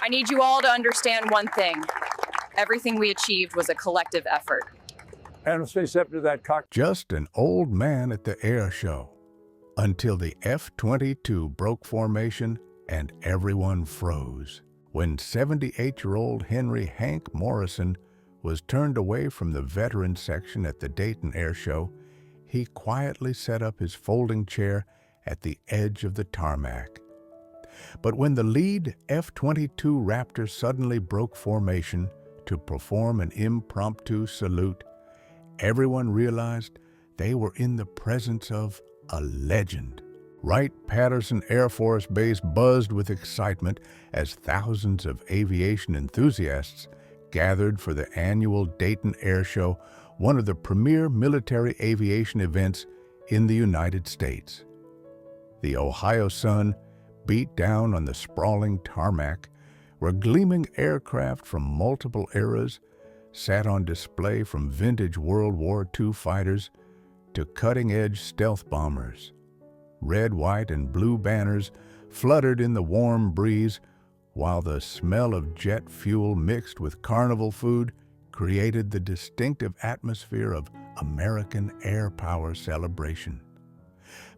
I need you all to understand one thing. Everything we achieved was a collective effort. And face up to that cock. Just an old man at the air show, until the F-22 broke formation and everyone froze. When 78-year-old Henry Hank Morrison was turned away from the veteran section at the Dayton Air Show, he quietly set up his folding chair at the edge of the tarmac. But when the lead F-22 Raptor suddenly broke formation to perform an impromptu salute, everyone realized they were in the presence of a legend. Wright-Patterson Air Force Base buzzed with excitement as thousands of aviation enthusiasts gathered for the annual Dayton Air Show, one of the premier military aviation events in the United States. The Ohio sun beat down on the sprawling tarmac, where gleaming aircraft from multiple eras sat on display, from vintage World War II fighters to cutting-edge stealth bombers. Red, white, and blue banners fluttered in the warm breeze, while the smell of jet fuel mixed with carnival food created the distinctive atmosphere of American air power celebration.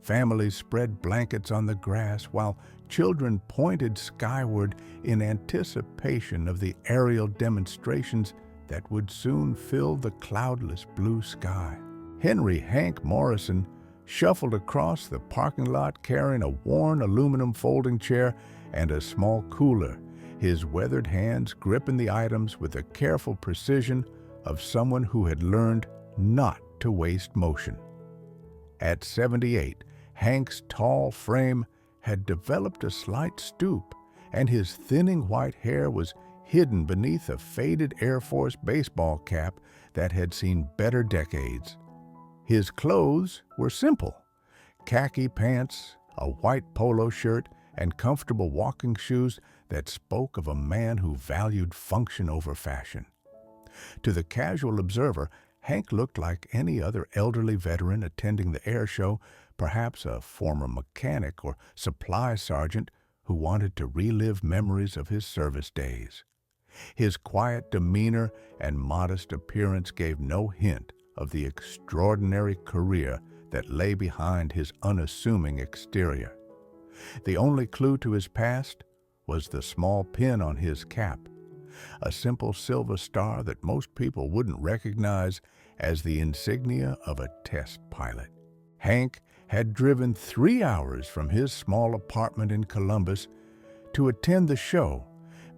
Families spread blankets on the grass while children pointed skyward in anticipation of the aerial demonstrations that would soon fill the cloudless blue sky. Henry Hank Morrison shuffled across the parking lot carrying a worn aluminum folding chair and a small cooler, his weathered hands gripping the items with the careful precision of someone who had learned not to waste motion. At 78, Hank's tall frame had developed a slight stoop, and his thinning white hair was hidden beneath a faded Air Force baseball cap that had seen better decades. His clothes were simple: khaki pants, a white polo shirt, and comfortable walking shoes that spoke of a man who valued function over fashion. To the casual observer, Hank looked like any other elderly veteran attending the air show, perhaps a former mechanic or supply sergeant who wanted to relive memories of his service days. His quiet demeanor and modest appearance gave no hint of the extraordinary career that lay behind his unassuming exterior. The only clue to his past was the small pin on his cap, a simple silver star that most people wouldn't recognize as the insignia of a test pilot. Hank had driven 3 hours from his small apartment in Columbus to attend the show,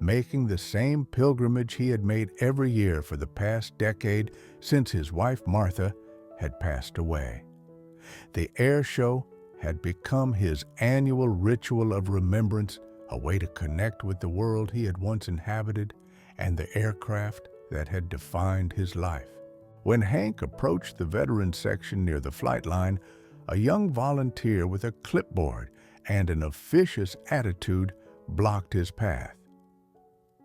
making the same pilgrimage he had made every year for the past decade since his wife Martha had passed away. The air show had become his annual ritual of remembrance, a way to connect with the world he had once inhabited and the aircraft that had defined his life. When Hank approached the veterans section near the flight line, a young volunteer with a clipboard and an officious attitude blocked his path.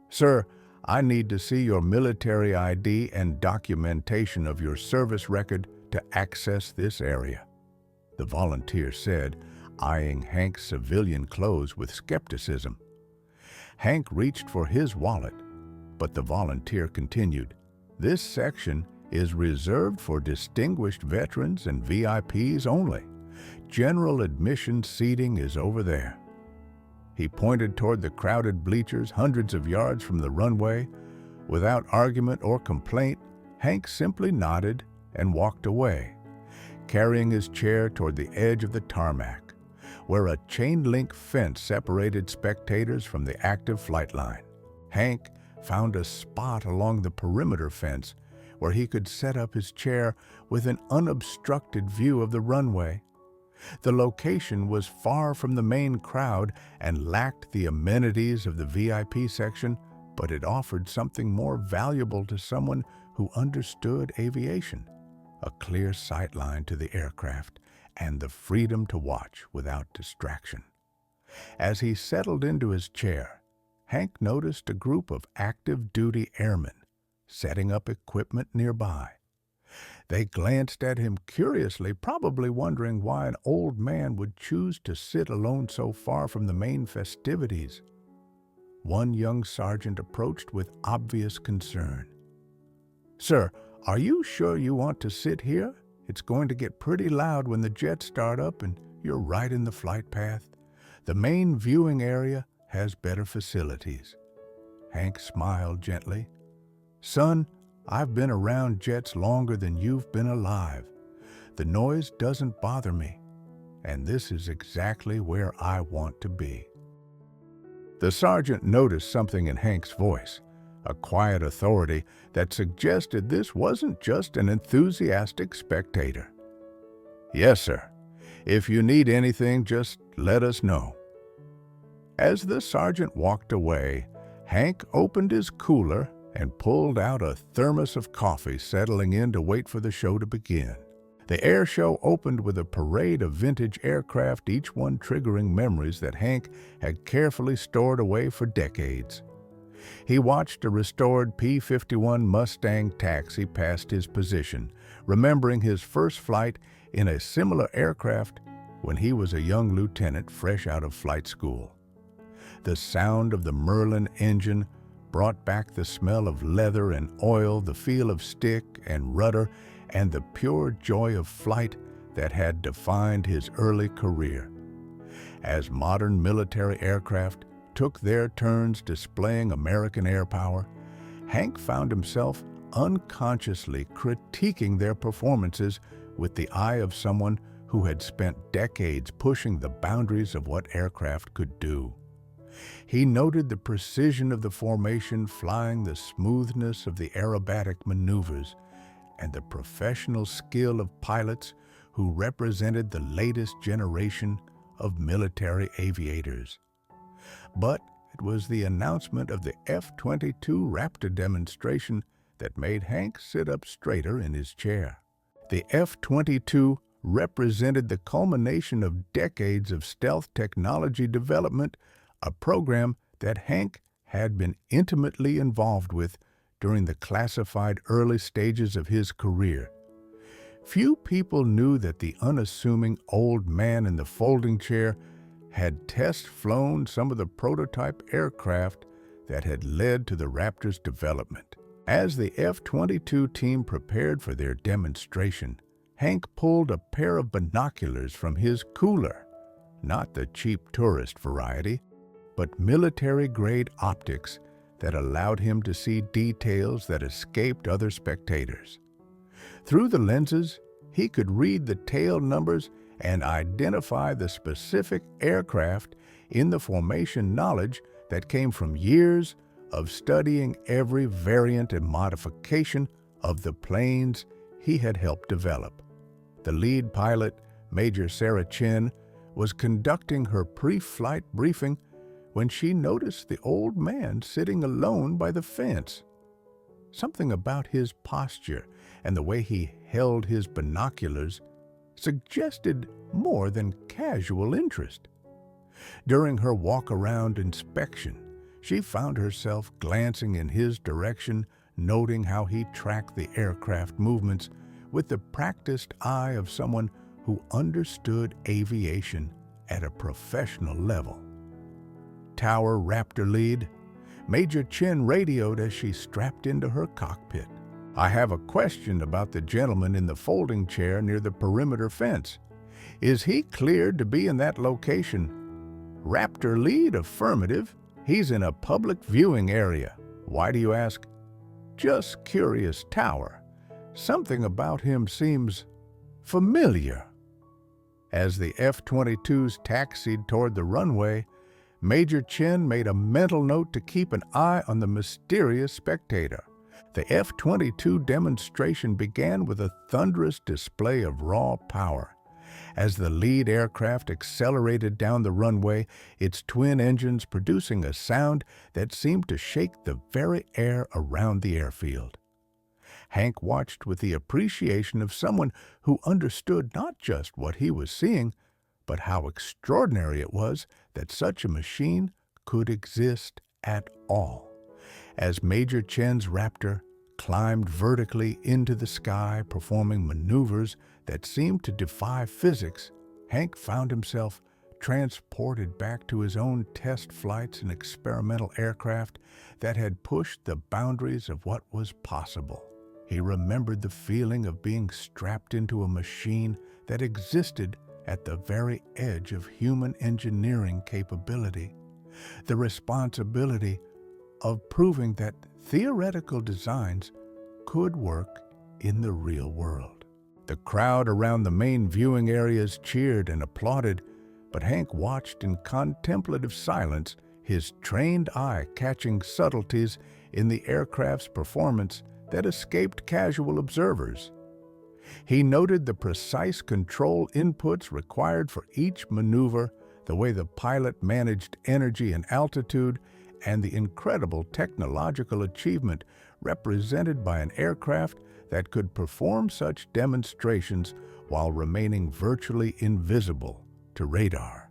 "Sir, I need to see your military ID and documentation of your service record to access this area," the volunteer said, eyeing Hank's civilian clothes with skepticism. Hank reached for his wallet, but the volunteer continued, "This section is reserved for distinguished veterans and VIPs only. General admission seating is over there." He pointed toward the crowded bleachers hundreds of yards from the runway. Without argument or complaint, Hank simply nodded and walked away, carrying his chair toward the edge of the tarmac, where a chain-link fence separated spectators from the active flight line. Hank found a spot along the perimeter fence where he could set up his chair with an unobstructed view of the runway. The location was far from the main crowd and lacked the amenities of the VIP section, but it offered something more valuable to someone who understood aviation: a clear sightline to the aircraft and the freedom to watch without distraction. As he settled into his chair, Hank noticed a group of active-duty airmen setting up equipment nearby. They glanced at him curiously, probably wondering why an old man would choose to sit alone so far from the main festivities. one young sergeant approached with obvious concern. "Sir, are you sure you want to sit here? It's going to get pretty loud when the jets start up and you're right in the flight path. The main viewing area has better facilities." Hank smiled gently. "Son, I've been around jets longer than you've been alive. The noise doesn't bother me, and this is exactly where I want to be." The sergeant noticed something in Hank's voice, a quiet authority that suggested this wasn't just an enthusiastic spectator. "Yes, sir. If you need anything, just let us know." As the sergeant walked away, Hank opened his cooler and pulled out a thermos of coffee, settling in to wait for the show to begin. The air show opened with a parade of vintage aircraft, each one triggering memories that Hank had carefully stored away for decades. He watched a restored P-51 Mustang taxi past his position, remembering his first flight in a similar aircraft when he was a young lieutenant fresh out of flight school. The sound of the Merlin engine brought back the smell of leather and oil, the feel of stick and rudder, and the pure joy of flight that had defined his early career. As modern military aircraft took their turns displaying American air power, Hank found himself unconsciously critiquing their performances with the eye of someone who had spent decades pushing the boundaries of what aircraft could do. He noted the precision of the formation flying, the smoothness of the aerobatic maneuvers, and the professional skill of pilots who represented the latest generation of military aviators. But it was the announcement of the F-22 Raptor demonstration that made Hank sit up straighter in his chair. The F-22 represented the culmination of decades of stealth technology development, a program that Hank had been intimately involved with during the classified early stages of his career. Few people knew that the unassuming old man in the folding chair had test-flown some of the prototype aircraft that had led to the Raptor's development. As the F-22 team prepared for their demonstration, Hank pulled a pair of binoculars from his cooler, not the cheap tourist variety, but military-grade optics that allowed him to see details that escaped other spectators. Through the lenses, he could read the tail numbers and identify the specific aircraft in the formation, knowledge that came from years of studying every variant and modification of the planes he had helped develop. The lead pilot, Major Sarah Chen, was conducting her pre-flight briefing when she noticed the old man sitting alone by the fence. Something about his posture and the way he held his binoculars suggested more than casual interest. During her walk-around inspection, she found herself glancing in his direction, noting how he tracked the aircraft movements with the practiced eye of someone who understood aviation at a professional level. Tower Raptor lead, Major Chen radioed as she strapped into her cockpit. "I have a question about the gentleman in the folding chair near the perimeter fence. Is he cleared to be in that location?" "Raptor lead, affirmative. He's in a public viewing area." "Why do you ask?" "Just curious, Tower. Something about him seems familiar." As the F-22s taxied toward the runway, Major Chen made a mental note to keep an eye on the mysterious spectator. The F-22 demonstration began with a thunderous display of raw power. As the lead aircraft accelerated down the runway, its twin engines producing a sound that seemed to shake the very air around the airfield. Hank watched with the appreciation of someone who understood not just what he was seeing, but how extraordinary it was that such a machine could exist at all. As Major Chen's Raptor climbed vertically into the sky, performing maneuvers that seemed to defy physics, Hank found himself transported back to his own test flights and experimental aircraft that had pushed the boundaries of what was possible. He remembered the feeling of being strapped into a machine that existed at the very edge of human engineering capability, the responsibility of proving that theoretical designs could work in the real world. The crowd around the main viewing areas cheered and applauded, but Hank watched in contemplative silence, his trained eye catching subtleties in the aircraft's performance that escaped casual observers. He noted the precise control inputs required for each maneuver, the way the pilot managed energy and altitude, and the incredible technological achievement represented by an aircraft that could perform such demonstrations while remaining virtually invisible to radar.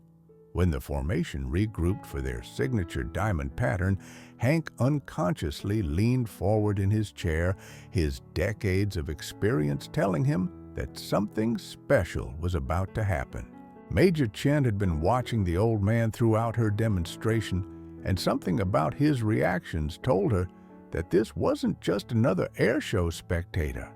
When the formation regrouped for their signature diamond pattern, Hank unconsciously leaned forward in his chair, his decades of experience telling him that something special was about to happen. Major Chen had been watching the old man throughout her demonstration, and something about his reactions told her that this wasn't just another air show spectator.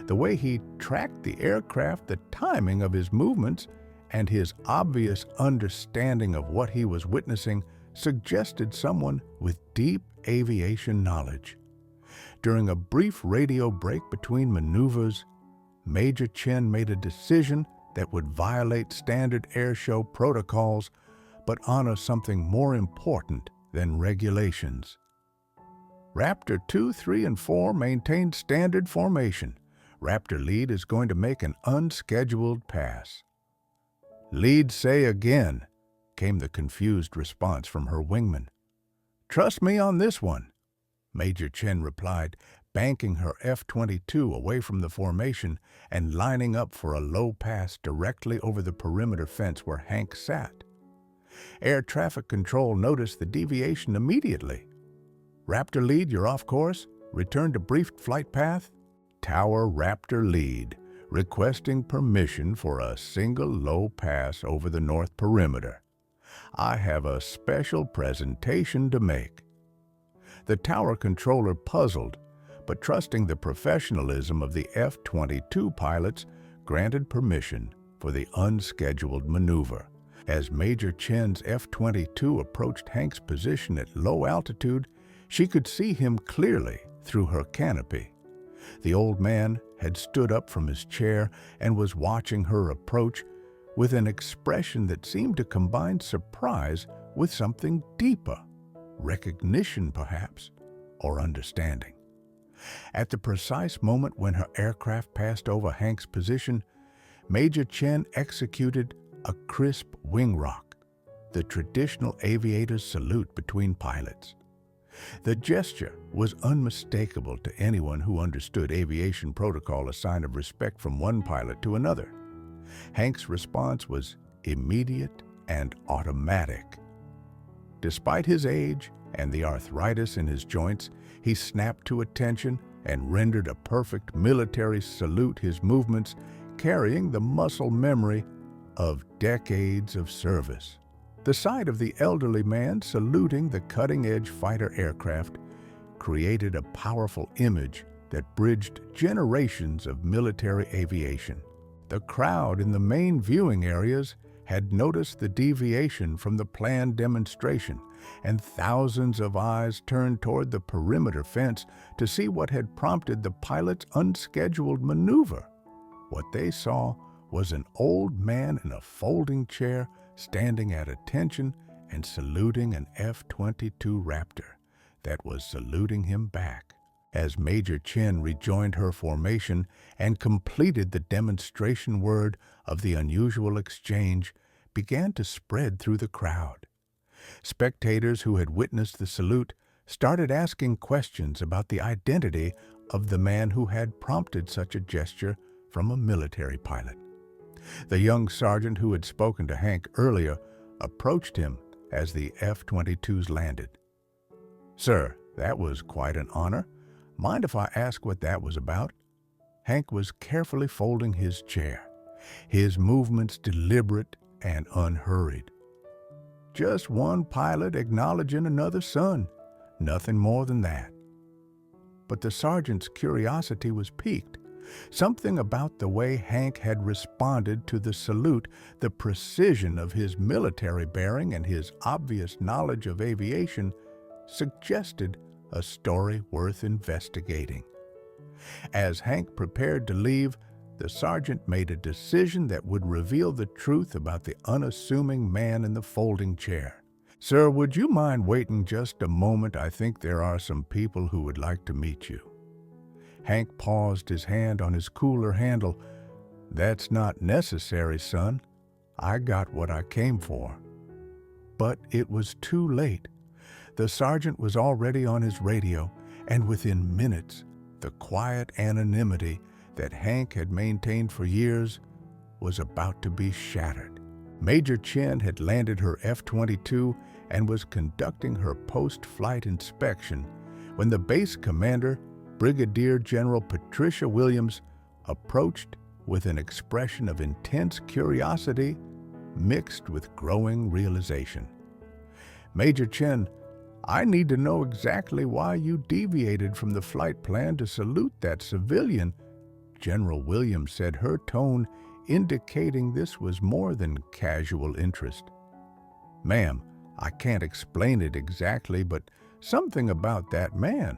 The way he tracked the aircraft, the timing of his movements, and his obvious understanding of what he was witnessing suggested someone with deep aviation knowledge. During a brief radio break between maneuvers, Major Chen made a decision that would violate standard air show protocols but honor something more important than regulations. Raptor 2, 3, and 4 maintained standard formation. Raptor lead is going to make an unscheduled pass. "Lead say again," came the confused response from her wingman. "Trust me on this one," Major Chen replied, banking her F-22 away from the formation and lining up for a low pass directly over the perimeter fence where Hank sat. Air traffic control noticed the deviation immediately. "Raptor lead, you're off course. Return to briefed flight path." Tower Raptor lead, requesting permission for a single low pass over the north perimeter. I have a special presentation to make. The tower controller puzzled, but trusting the professionalism of the F-22 pilots, granted permission for the unscheduled maneuver. As Major Chen's F-22 approached Hank's position at low altitude, she could see him clearly through her canopy. The old man had stood up from his chair and was watching her approach with an expression that seemed to combine surprise with something deeper, recognition perhaps, or understanding. At the precise moment when her aircraft passed over Hank's position, Major Chen executed a crisp wing rock, the traditional aviator's salute between pilots. The gesture was unmistakable to anyone who understood aviation protocol, a sign of respect from one pilot to another. Hank's response was immediate and automatic. Despite his age and the arthritis in his joints, he snapped to attention and rendered a perfect military salute, his movements carrying the muscle memory of decades of service. The sight of the elderly man saluting the cutting-edge fighter aircraft created a powerful image that bridged generations of military aviation. The crowd in the main viewing areas had noticed the deviation from the planned demonstration, and thousands of eyes turned toward the perimeter fence to see what had prompted the pilot's unscheduled maneuver. What they saw was an old man in a folding chair standing at attention and saluting an F-22 Raptor that was saluting him back. As Major Chen rejoined her formation and completed the demonstration, word of the unusual exchange began to spread through the crowd. Spectators who had witnessed the salute started asking questions about the identity of the man who had prompted such a gesture from a military pilot. The young sergeant who had spoken to Hank earlier approached him as the F-22s landed. "Sir, that was quite an honor. Mind if I ask what that was about?" Hank was carefully folding his chair, his movements deliberate and unhurried. Just one pilot acknowledging another's son, nothing more than that. But the sergeant's curiosity was piqued. Something about the way Hank had responded to the salute, the precision of his military bearing and his obvious knowledge of aviation suggested a story worth investigating. As Hank prepared to leave, the sergeant made a decision that would reveal the truth about the unassuming man in the folding chair. "Sir, would you mind waiting just a moment? I think there are some people who would like to meet you." Hank paused, his hand on his cooler handle. "That's not necessary, son. I got what I came for." But it was too late. The sergeant was already on his radio, and within minutes, the quiet anonymity that Hank had maintained for years was about to be shattered. Major Chen had landed her F-22 and was conducting her post-flight inspection when the base commander, Brigadier General Patricia Williams, approached with an expression of intense curiosity mixed with growing realization. "Major Chen, I need to know exactly why you deviated from the flight plan to salute that civilian," General Williams said, her tone indicating this was more than casual interest. "Ma'am, I can't explain it exactly, but something about that man.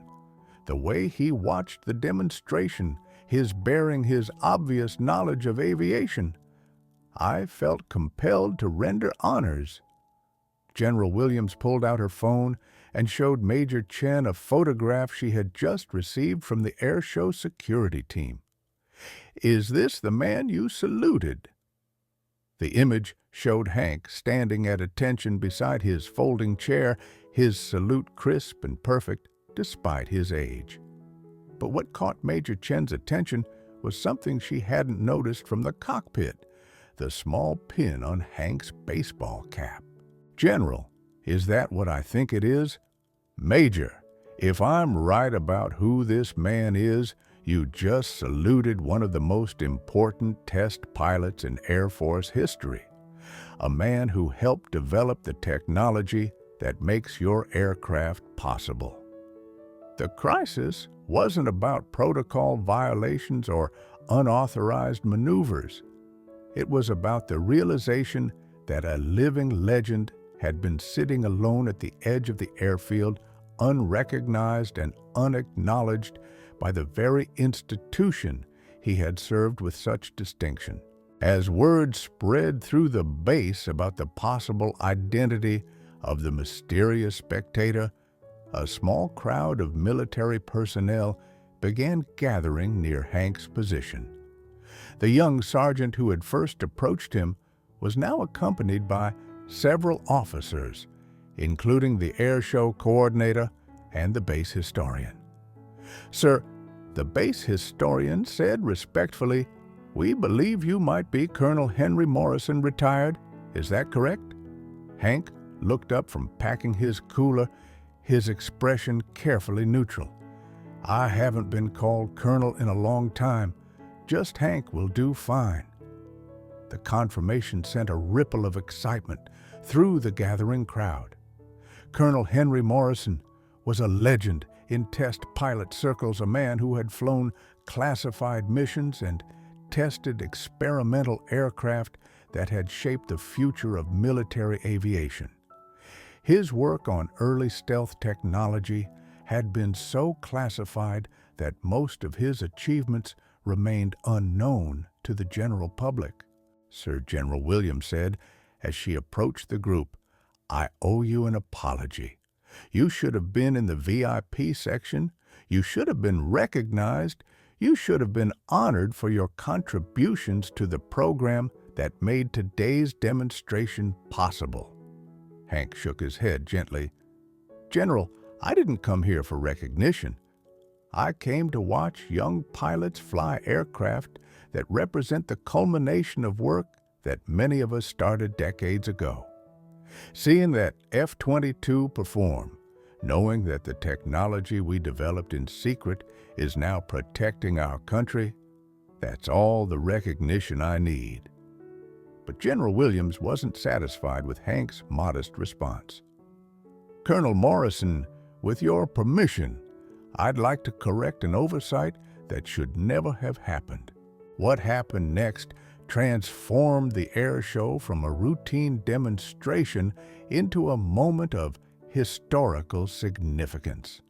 The way he watched the demonstration, his bearing, his obvious knowledge of aviation. I felt compelled to render honors." General Williams pulled out her phone and showed Major Chen a photograph she had just received from the air show security team. "Is this the man you saluted?" The image showed Hank standing at attention beside his folding chair, his salute crisp and perfect despite his age. But what caught Major Chen's attention was something she hadn't noticed from the cockpit, the small pin on Hank's baseball cap. "General, is that what I think it is? Major, if I'm right about who this man is, you just saluted one of the most important test pilots in Air Force history, a man who helped develop the technology that makes your aircraft possible." The crisis wasn't about protocol violations or unauthorized maneuvers. It was about the realization that a living legend had been sitting alone at the edge of the airfield, unrecognized and unacknowledged by the very institution he had served with such distinction. As word spread through the base about the possible identity of the mysterious spectator, a small crowd of military personnel began gathering near Hank's position. The young sergeant who had first approached him was now accompanied by several officers, including the air show coordinator and the base historian. "Sir," the base historian said respectfully, "we believe you might be Colonel Henry Morrison, retired. Is that correct?" Hank looked up from packing his cooler, his expression carefully neutral. "I haven't been called Colonel in a long time. Just Hank will do fine." The confirmation sent a ripple of excitement through the gathering crowd. Colonel Henry Morrison was a legend in test pilot circles, a man who had flown classified missions and tested experimental aircraft that had shaped the future of military aviation. His work on early stealth technology had been so classified that most of his achievements remained unknown to the general public. Sir General Williams said as she approached the group, "I owe you an apology. You should have been in the VIP section. You should have been recognized. You should have been honored for your contributions to the program that made today's demonstration possible." Hank shook his head gently. "General, I didn't come here for recognition. I came to watch young pilots fly aircraft that represent the culmination of work that many of us started decades ago. Seeing that F-22 perform, knowing that the technology we developed in secret is now protecting our country, that's all the recognition I need." But General Williams wasn't satisfied with Hank's modest response. "Colonel Morrison, with your permission, I'd like to correct an oversight that should never have happened." What happened next transformed the air show from a routine demonstration into a moment of historical significance.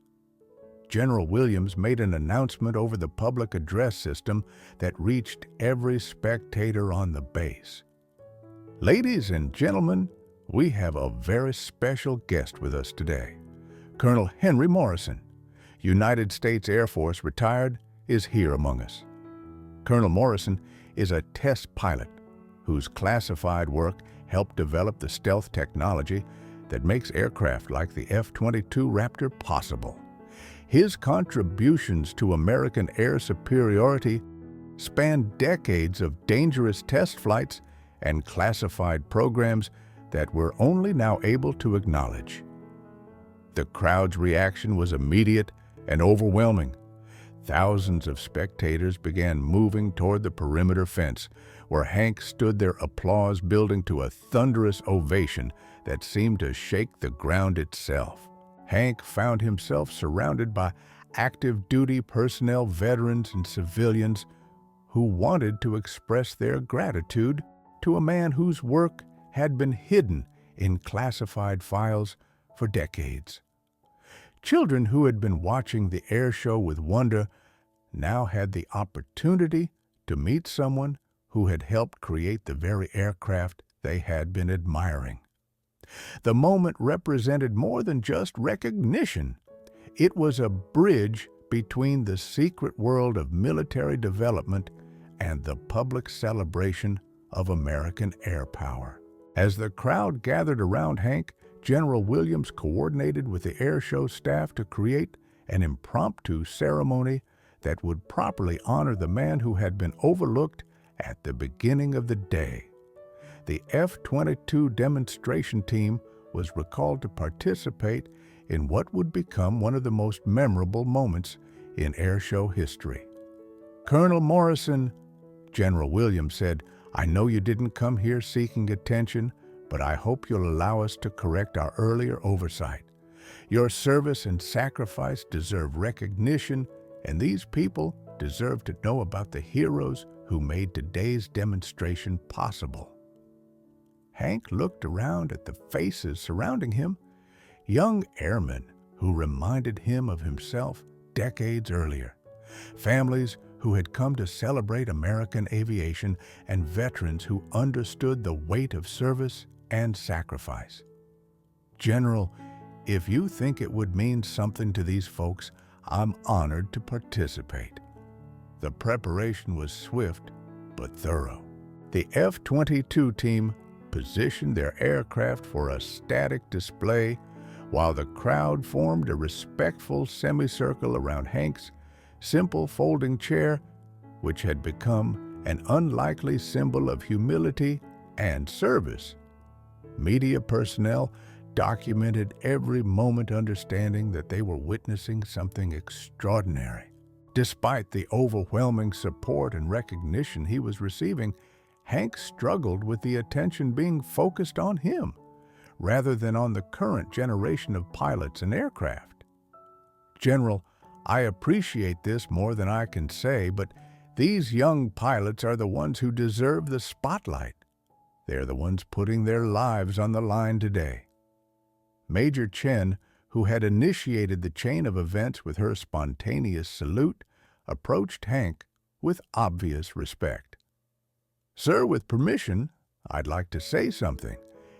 General Williams made an announcement over the public address system that reached every spectator on the base. "Ladies and gentlemen, we have a very special guest with us today. Colonel Henry Morrison, United States Air Force retired, is here among us." Colonel Morrison is a test pilot whose classified work helped develop the stealth technology that makes aircraft like the F-22 Raptor possible. His contributions to American air superiority span decades of dangerous test flights and classified programs that we're only now able to acknowledge. The crowd's reaction was immediate and overwhelming. Thousands of spectators began moving toward the perimeter fence, where Hank stood, their applause building to a thunderous ovation that seemed to shake the ground itself. Hank found himself surrounded by active duty personnel, veterans, and civilians who wanted to express their gratitude to a man whose work had been hidden in classified files for decades. Children who had been watching the air show with wonder now had the opportunity to meet someone who had helped create the very aircraft they had been admiring. The moment represented more than just recognition. It was a bridge between the secret world of military development and the public celebration of American air power. As the crowd gathered around Hank, General Williams coordinated with the air show staff to create an impromptu ceremony that would properly honor the man who had been overlooked at the beginning of the day. The F-22 demonstration team was recalled to participate in what would become one of the most memorable moments in air show history. "Colonel Morrison," General Williams said, "I know you didn't come here seeking attention, but I hope you'll allow us to correct our earlier oversight. Your service and sacrifice deserve recognition, and these people deserve to know about the heroes who made today's demonstration possible." Hank looked around at the faces surrounding him, young airmen who reminded him of himself decades earlier, families who had come to celebrate American aviation, and veterans who understood the weight of service and sacrifice. "General, if you think it would mean something to these folks, I'm honored to participate." The preparation was swift but thorough. The F-22 team positioned their aircraft for a static display, while the crowd formed a respectful semicircle around Hank's simple folding chair, which had become an unlikely symbol of humility and service. Media personnel documented every moment, understanding that they were witnessing something extraordinary. Despite the overwhelming support and recognition he was receiving, Hank struggled with the attention being focused on him, rather than on the current generation of pilots and aircraft. "General, I appreciate this more than I can say, but these young pilots are the ones who deserve the spotlight. They're the ones putting their lives on the line today." Major Chen, who had initiated the chain of events with her spontaneous salute, approached Hank with obvious respect. "Sir, with permission, I'd like to say something.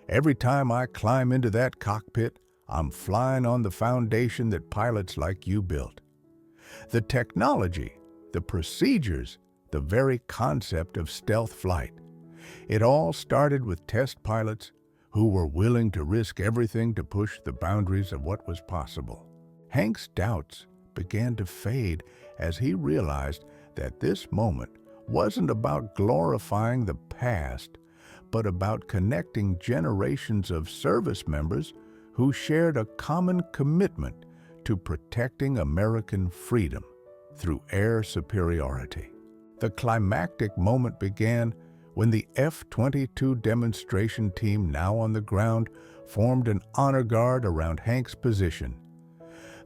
Every time I climb into that cockpit, I'm flying on the foundation that pilots like you built. The technology, the procedures, the very concept of stealth flight. It all started with test pilots who were willing to risk everything to push the boundaries of what was possible." Hank's doubts began to fade as he realized that this moment wasn't about glorifying the past, but about connecting generations of service members who shared a common commitment to protecting American freedom through air superiority. The climactic moment began when the F-22 demonstration team, now on the ground, formed an honor guard around Hank's position.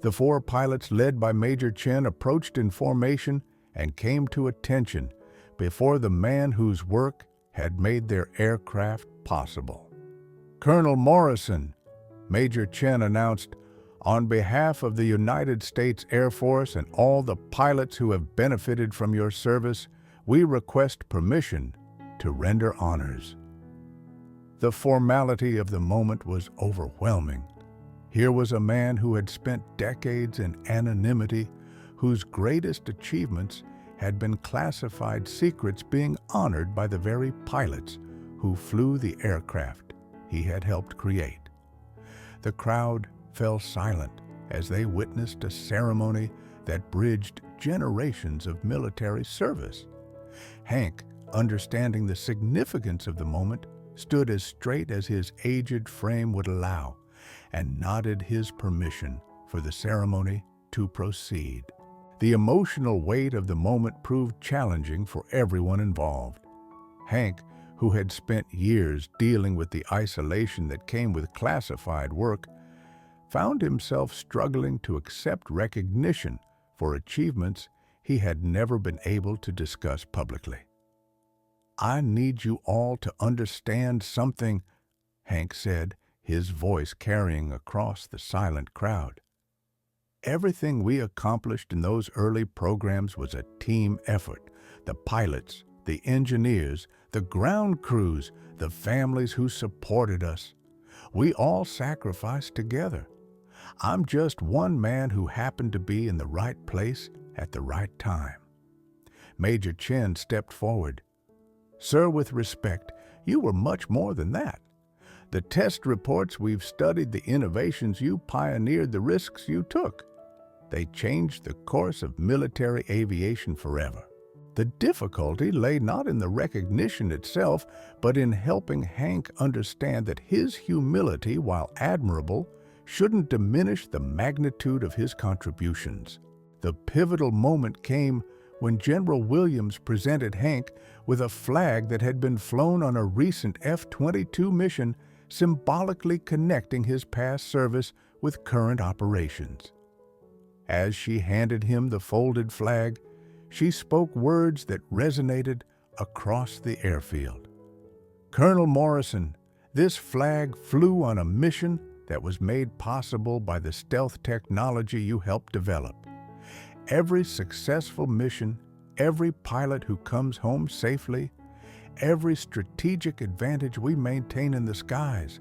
The four pilots, led by Major Chen, approached in formation and came to attention before the man whose work had made their aircraft possible. "Colonel Morrison," Major Chen announced, "on behalf of the United States Air Force and all the pilots who have benefited from your service, we request permission to render honors." The formality of the moment was overwhelming. Here was a man who had spent decades in anonymity, whose greatest achievements had been classified secrets, being honored by the very pilots who flew the aircraft he had helped create. The crowd fell silent as they witnessed a ceremony that bridged generations of military service. Hank, understanding the significance of the moment, stood as straight as his aged frame would allow and nodded his permission for the ceremony to proceed. The emotional weight of the moment proved challenging for everyone involved. Hank, who had spent years dealing with the isolation that came with classified work, found himself struggling to accept recognition for achievements he had never been able to discuss publicly. "I need you all to understand something," Hank said, his voice carrying across the silent crowd. "Everything we accomplished in those early programs was a team effort. The pilots, the engineers, the ground crews, the families who supported us. We all sacrificed together. I'm just one man who happened to be in the right place at the right time." Major Chen stepped forward. "Sir, with respect, you were much more than that. The test reports we've studied, the innovations you pioneered, the risks you took. They changed the course of military aviation forever. The difficulty lay not in the recognition itself, but in helping Hank understand that his humility, while admirable, shouldn't diminish the magnitude of his contributions." The pivotal moment came when General Williams presented Hank with a flag that had been flown on a recent F-22 mission, symbolically connecting his past service with current operations. As she handed him the folded flag, she spoke words that resonated across the airfield. "Colonel Morrison, this flag flew on a mission that was made possible by the stealth technology you helped develop. Every successful mission, every pilot who comes home safely, every strategic advantage we maintain in the skies,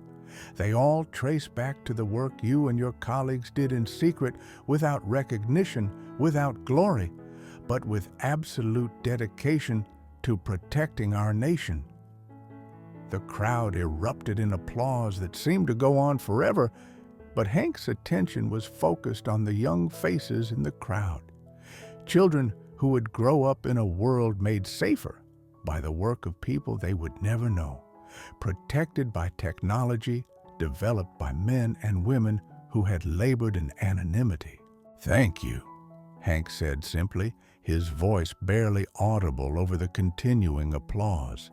they all trace back to the work you and your colleagues did in secret, without recognition, without glory, but with absolute dedication to protecting our nation." The crowd erupted in applause that seemed to go on forever, but Hank's attention was focused on the young faces in the crowd. Children who would grow up in a world made safer by the work of people they would never know, protected by technology developed by men and women who had labored in anonymity. "Thank you," Hank said simply, his voice barely audible over the continuing applause.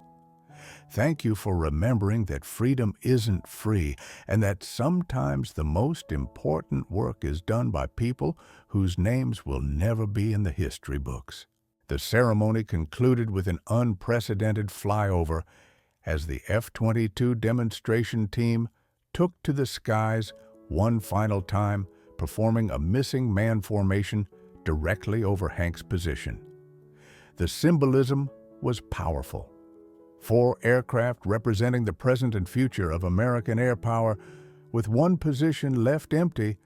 "Thank you for remembering that freedom isn't free, and that sometimes the most important work is done by people whose names will never be in the history books." The ceremony concluded with an unprecedented flyover as the F-22 demonstration team took to the skies one final time, performing a missing man formation directly over Hank's position. The symbolism was powerful. 4 aircraft representing the present and future of American air power, with one position left empty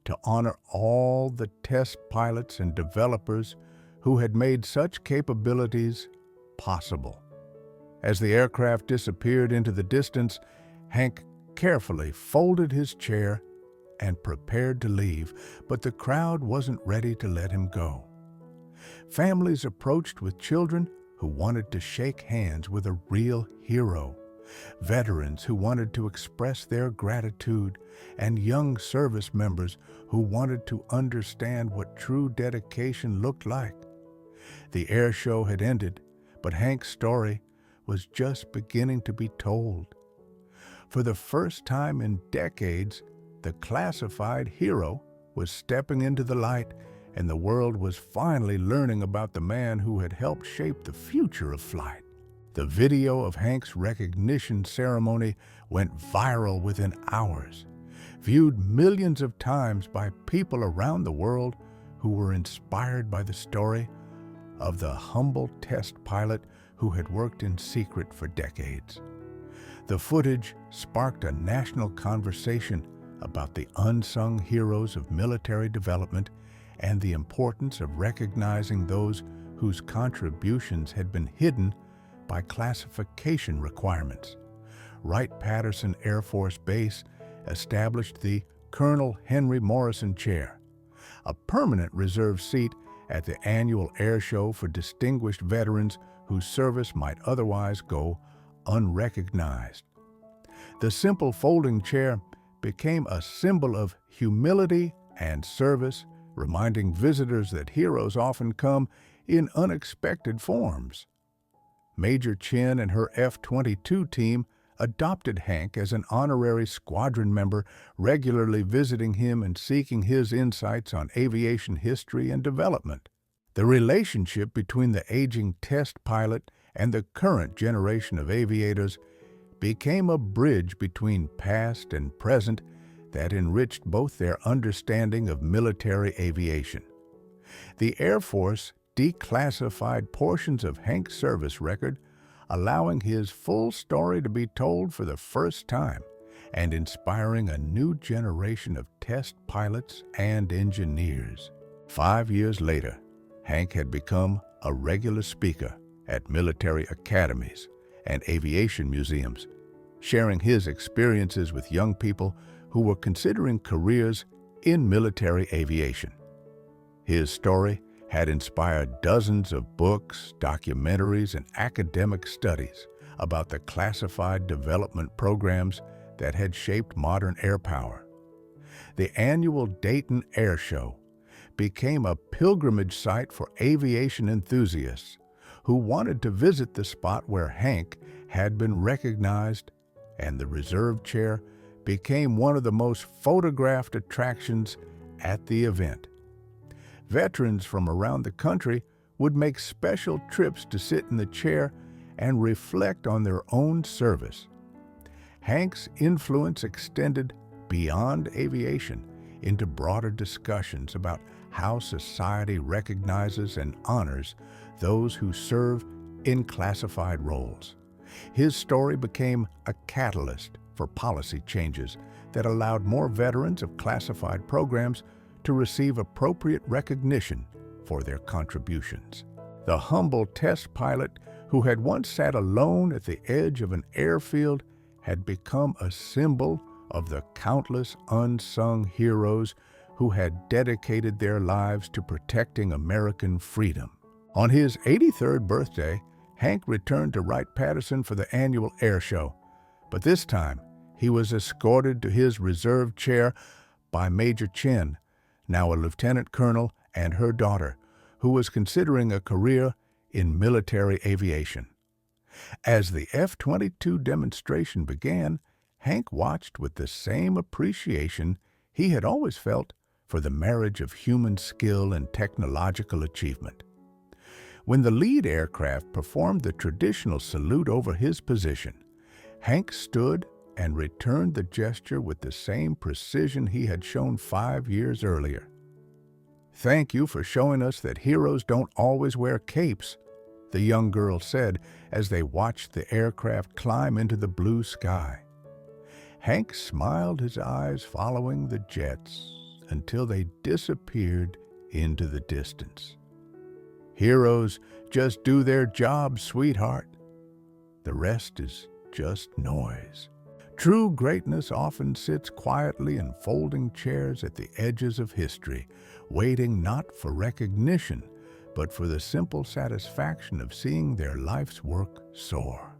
to honor all the test pilots and developers who had made such capabilities possible. As the aircraft disappeared into the distance, Hank carefully folded his chair and prepared to leave, but the crowd wasn't ready to let him go. Families approached with children who wanted to shake hands with a real hero, veterans who wanted to express their gratitude, and young service members who wanted to understand what true dedication looked like. The air show had ended, but Hank's story, was just beginning to be told. For the first time in decades, the classified hero was stepping into the light, and the world was finally learning about the man who had helped shape the future of flight. The video of Hank's recognition ceremony went viral within hours, viewed millions of times by people around the world who were inspired by the story of the humble test pilot who had worked in secret for decades. The footage sparked a national conversation about the unsung heroes of military development and the importance of recognizing those whose contributions had been hidden by classification requirements. Wright-Patterson Air Force Base established the Colonel Henry Morrison Chair, a permanent reserve seat at the annual air show for distinguished veterans whose service might otherwise go unrecognized. The simple folding chair became a symbol of humility and service, reminding visitors that heroes often come in unexpected forms. Major Chen and her F-22 team adopted Hank as an honorary squadron member, regularly visiting him and seeking his insights on aviation history and development. The relationship between the aging test pilot and the current generation of aviators became a bridge between past and present that enriched both their understanding of military aviation. The Air Force declassified portions of Hank's service record, allowing his full story to be told for the first time and inspiring a new generation of test pilots and engineers. 5 years later, Hank had become a regular speaker at military academies and aviation museums, sharing his experiences with young people who were considering careers in military aviation. His story had inspired dozens of books, documentaries, and academic studies about the classified development programs that had shaped modern air power. The annual Dayton Air Show became a pilgrimage site for aviation enthusiasts who wanted to visit the spot where Hank had been recognized, and the reserve chair became one of the most photographed attractions at the event. Veterans from around the country would make special trips to sit in the chair and reflect on their own service. Hank's influence extended beyond aviation into broader discussions about how society recognizes and honors those who serve in classified roles. His story became a catalyst for policy changes that allowed more veterans of classified programs to receive appropriate recognition for their contributions. The humble test pilot who had once sat alone at the edge of an airfield had become a symbol of the countless unsung heroes who had dedicated their lives to protecting American freedom. On his 83rd birthday, Hank returned to Wright-Patterson for the annual air show, but this time he was escorted to his reserve chair by Major Chen, now a lieutenant colonel, and her daughter, who was considering a career in military aviation. As the F-22 demonstration began, Hank watched with the same appreciation he had always felt for the marriage of human skill and technological achievement. When the lead aircraft performed the traditional salute over his position, Hank stood and returned the gesture with the same precision he had shown 5 years earlier. "Thank you for showing us that heroes don't always wear capes," the young girl said as they watched the aircraft climb into the blue sky. Hank smiled, his eyes following the jets until they disappeared into the distance. "Heroes just do their job, sweetheart. The rest is just noise." True greatness often sits quietly in folding chairs at the edges of history, waiting not for recognition, but for the simple satisfaction of seeing their life's work soar.